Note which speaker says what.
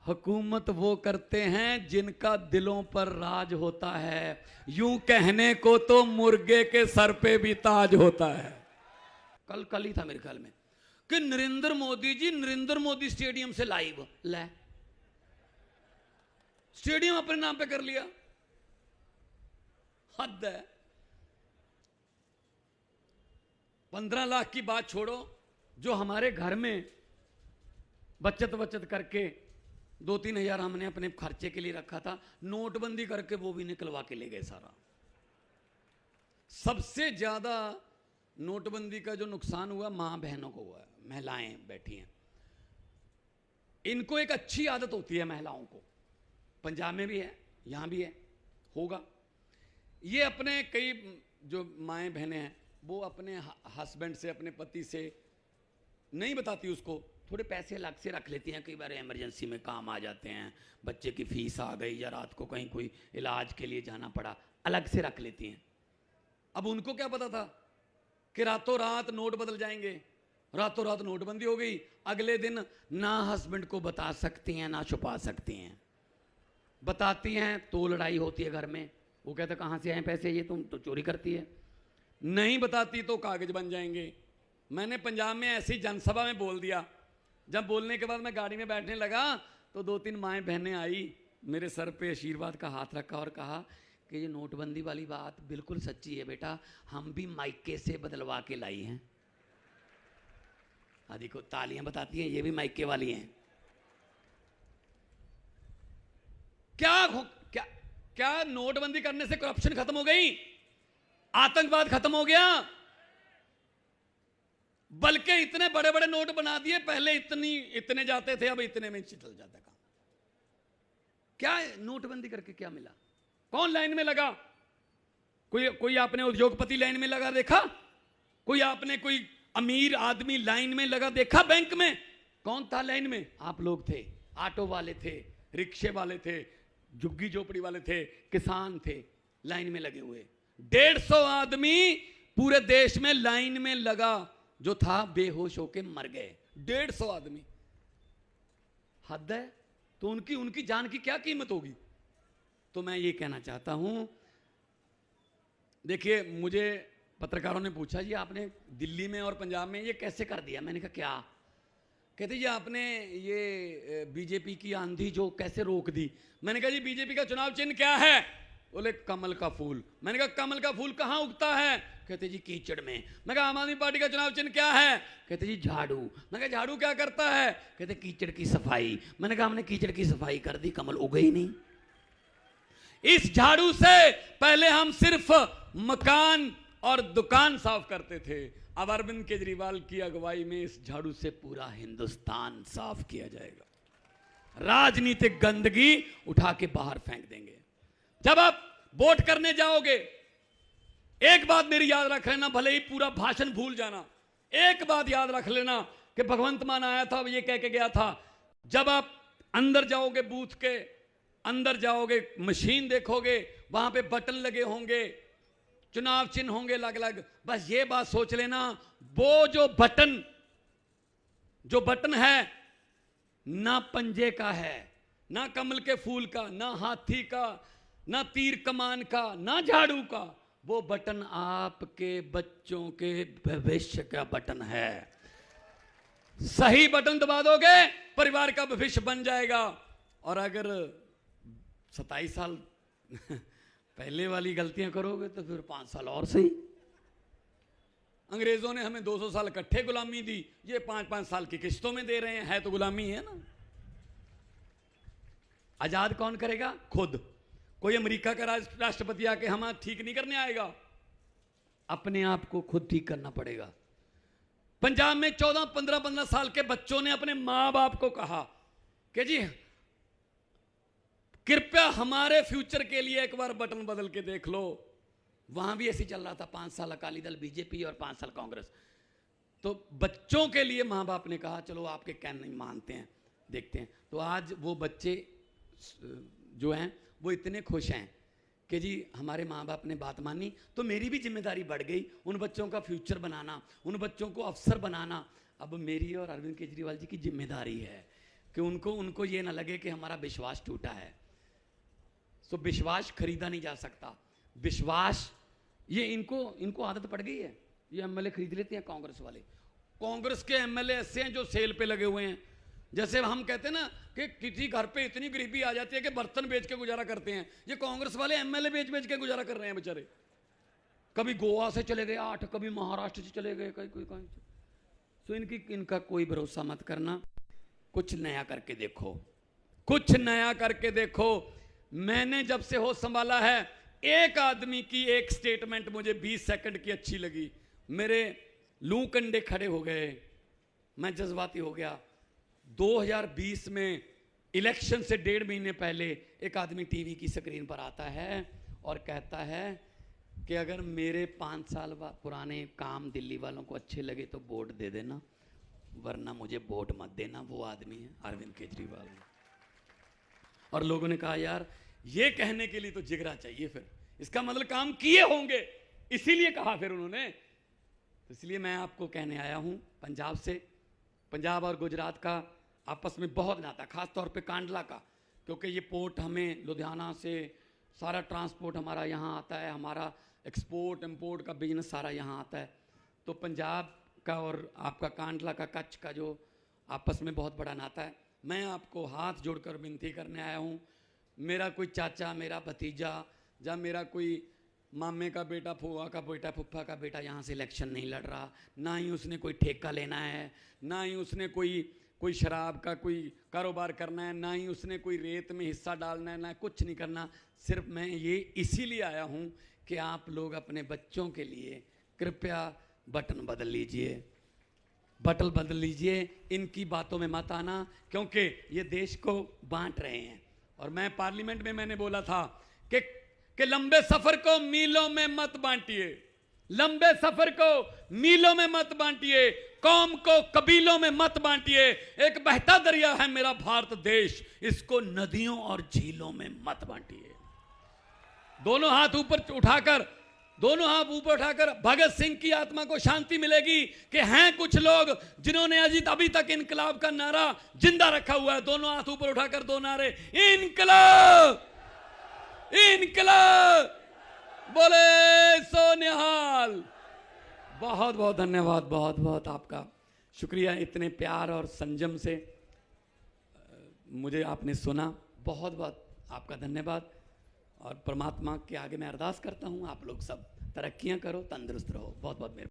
Speaker 1: हुकूमत वो करते हैं जिनका दिलों पर राज होता है, यूं कहने को तो मुर्गे के सर पे भी ताज होता है। कल ही था मेरे ख्याल में कि नरेंद्र मोदी स्टेडियम से लाइव ले, स्टेडियम अपने नाम पे कर लिया, हद है। 15 लाख की बात छोड़ो, जो हमारे घर में बचत करके 2-3 हजार हमने अपने खर्चे के लिए रखा था, नोटबंदी करके वो भी निकलवा के ले गए सारा। सबसे ज्यादा नोटबंदी का जो नुकसान हुआ मां बहनों को हुआ है। महिलाएं बैठी हैं, इनको एक अच्छी आदत होती है महिलाओं को, पंजाब में भी है, यहां भी है, होगा। ये अपने कई जो माएँ बहनें हैं वो अपने हस्बैंड से, अपने पति से नहीं बताती उसको, थोड़े पैसे अलग से रख लेती हैं, कई बार इमरजेंसी में काम आ जाते हैं, बच्चे की फीस आ गई या रात को कहीं कोई इलाज के लिए जाना पड़ा, अलग से रख लेती हैं। अब उनको क्या पता था कि रातों रात नोट बदल जाएंगे, रातों रात नोटबंदी हो गई, अगले दिन ना हस्बैंड को बता सकती हैं ना छुपा सकती हैं। बताती हैं तो लड़ाई होती है घर में, वो कहते कहाँ से आए पैसे, ये तुम तो चोरी करती है। नहीं बताती तो कागज बन जाएंगे। मैंने पंजाब में ऐसी जनसभा में बोल दिया, जब बोलने के बाद मैं गाड़ी में बैठने लगा तो 2-3 माएँ बहनें आई, मेरे सर पे आशीर्वाद का हाथ रखा और कहा कि ये नोटबंदी वाली बात बिल्कुल सच्ची है बेटा, हम भी माइके से बदलवा के लाई हैं। आदि को तालियां बताती हैं, ये भी माइके वाली हैं। क्या नोटबंदी करने से करप्शन खत्म हो गई, आतंकवाद खत्म हो गया? बल्कि इतने बड़े बड़े नोट बना दिए, पहले इतने जाते थे, अब इतने में चल जाता काम। क्या नोटबंदी करके क्या मिला? कौन लाइन में लगा? कोई आपने उद्योगपति लाइन में लगा देखा? कोई अमीर आदमी लाइन में लगा देखा? बैंक में कौन था लाइन में? आप लोग थे, ऑटो वाले थे, रिक्शे वाले थे, झुग्गी झोपड़ी वाले थे, किसान थे, लाइन में लगे हुए। 150 आदमी पूरे देश में लाइन में लगा, जो था बेहोश होके मर गए। 150 आदमी, हद है। तो उनकी जान की क्या कीमत होगी? तो मैं ये कहना चाहता हूं, देखिए मुझे पत्रकारों ने पूछा जी आपने दिल्ली में और पंजाब में ये कैसे कर दिया? मैंने कहा क्या? कहते जी आपने ये बीजेपी की आंधी जो कैसे रोक दी? मैंने कहा जी बीजेपी का चुनाव चिन्ह क्या है? बोले कमल का फूल। मैंने कहा कमल का फूल कहां उगता है? कहते जी कीचड़ में। मैं कहा आम आदमी पार्टी का चुनाव चिन्ह क्या है? कहते जी झाड़ू। मैं कहा झाड़ू क्या करता है? कहते कीचड़ की सफाई। मैंने कहा हमने कीचड़ की सफाई कर दी, कमल उगे ही नहीं। इस झाड़ू से पहले हम सिर्फ मकान और दुकान साफ करते थे, अब अरविंद केजरीवाल की अगुवाई में इस झाड़ू से पूरा हिंदुस्तान साफ किया जाएगा। राजनीतिक गंदगी उठा के बाहर फेंक देंगे। जब आप वोट करने जाओगे, एक बात मेरी याद रख लेना, भले ही पूरा भाषण भूल जाना, एक बात याद रख लेना कि भगवंत मान आया था, ये कह के गया था, जब आप अंदर जाओगे, बूथ के अंदर जाओगे, मशीन देखोगे, वहां पे बटन लगे होंगे, चुनाव चिन्ह होंगे अलग अलग। बस ये बात सोच लेना, वो जो बटन है ना पंजे का है, ना कमल के फूल का, ना हाथी का, ना तीर कमान का, ना झाड़ू का, वो बटन आपके बच्चों के भविष्य का बटन है। सही बटन दबा दोगे, परिवार का भविष्य बन जाएगा। और अगर 27 साल पहले वाली गलतियां करोगे तो फिर 5 साल और सही। अंग्रेजों ने हमें 200 साल इकट्ठे गुलामी दी, ये 5-5 साल की किस्तों में दे रहे हैं, है तो गुलामी है ना। आजाद कौन करेगा? खुद। कोई अमेरिका का राष्ट्रपति आके हम ठीक नहीं करने आएगा, अपने आप को खुद ठीक करना पड़ेगा। पंजाब में 14-15 साल के बच्चों ने अपने मां बाप को कहा कि जी कृपया हमारे फ्यूचर के लिए एक बार बटन बदल के देख लो। वहां भी ऐसे चल रहा था, 5 साल अकाली दल बीजेपी और 5 साल कांग्रेस। तो बच्चों के लिए मां बाप ने कहा चलो आपके कहने नहीं मानते हैं, देखते हैं। तो आज वो बच्चे जो हैं वो इतने खुश हैं कि जी हमारे माँ बाप ने बात मानी, तो मेरी भी जिम्मेदारी बढ़ गई, उन बच्चों का फ्यूचर बनाना, उन बच्चों को अफसर बनाना अब मेरी और अरविंद केजरीवाल जी की जिम्मेदारी है। कि उनको उनको ये ना लगे कि हमारा विश्वास टूटा है। तो विश्वास खरीदा नहीं जा सकता। विश्वास ये इनको आदत पड़ गई है, ये एमएलए खरीद लेते हैं कांग्रेस वाले। कांग्रेस के एमएलए ऐसे हैं जो सेल पे लगे हुए हैं। जैसे हम कहते हैं ना कि किसी घर पे इतनी गरीबी आ जाती है कि बर्तन बेच के गुजारा करते हैं, ये कांग्रेस वाले एमएलए बेच बेच के गुजारा कर रहे हैं बेचारे। कभी गोवा से चले गए 8, कभी महाराष्ट्र से चले गए, कहीं। तो इनका कोई भरोसा मत करना। कुछ नया करके देखो, कुछ नया करके देखो। मैंने जब से होश संभाला है, एक आदमी की एक स्टेटमेंट मुझे 20 सेकंड की अच्छी लगी, मेरे लू कंडे खड़े हो गए, मैं जज्बाती हो गया। 2020 में इलेक्शन से 1.5 महीने पहले एक आदमी टीवी की स्क्रीन पर आता है और कहता है कि अगर मेरे 5 साल पुराने काम दिल्ली वालों को अच्छे लगे तो वोट दे देना, वरना मुझे वोट मत देना। वो आदमी है अरविंद केजरीवाल। और लोगों ने कहा यार ये कहने के लिए तो जिगरा चाहिए, फिर इसका मतलब काम किए होंगे, इसीलिए कहा फिर उन्होंने। तो इसलिए मैं आपको कहने आया हूं, पंजाब से, पंजाब और गुजरात का आपस में बहुत नाता, खास तौर पे कांडला का, क्योंकि ये पोर्ट हमें लुधियाना से सारा ट्रांसपोर्ट हमारा यहाँ आता है, हमारा एक्सपोर्ट इंपोर्ट का बिजनेस सारा यहाँ आता है। तो पंजाब का और आपका कांडला का, कच्छ का जो आपस में बहुत बड़ा नाता है। मैं आपको हाथ जोड़कर विनती करने आया हूँ, मेरा कोई चाचा, मेरा भतीजा या मेरा कोई मामे का बेटा, फूफा का बेटा, फुफ्फा का बेटा यहाँ से इलेक्शन नहीं लड़ रहा। ना ही उसने कोई ठेका लेना है, ना ही उसने कोई शराब का कोई कारोबार करना है, ना ही उसने कोई रेत में हिस्सा डालना है, ना कुछ नहीं करना। सिर्फ मैं ये इसीलिए आया हूँ कि आप लोग अपने बच्चों के लिए कृपया बटन बदल लीजिए, बटन बदल लीजिए। इनकी बातों में मत आना, क्योंकि ये देश को बांट रहे हैं। और मैं पार्लियामेंट में मैंने बोला था कि लंबे सफर को मीलों में मत बांटिए, लंबे सफर को मीलों में मत बांटिए, कौम को कबीलों में मत बांटिए। एक बहता दरिया है मेरा भारत देश, इसको नदियों और झीलों में मत बांटिए। दोनों हाथ ऊपर उठाकर भगत सिंह की आत्मा को शांति मिलेगी कि हैं कुछ लोग जिन्होंने अभी तक इनकलाब का नारा जिंदा रखा हुआ है। दोनों हाथ ऊपर उठाकर दो नारे, इनकलाब, इनकलाब, बोले सो निहाल। बहुत बहुत धन्यवाद, बहुत बहुत आपका शुक्रिया, इतने प्यार और संयम से मुझे आपने सुना। बहुत बहुत आपका धन्यवाद। और परमात्मा के आगे मैं अरदास करता हूँ, आप लोग सब तरक्कियां करो, तंदुरुस्त रहो। बहुत बहुत मेहरबानी।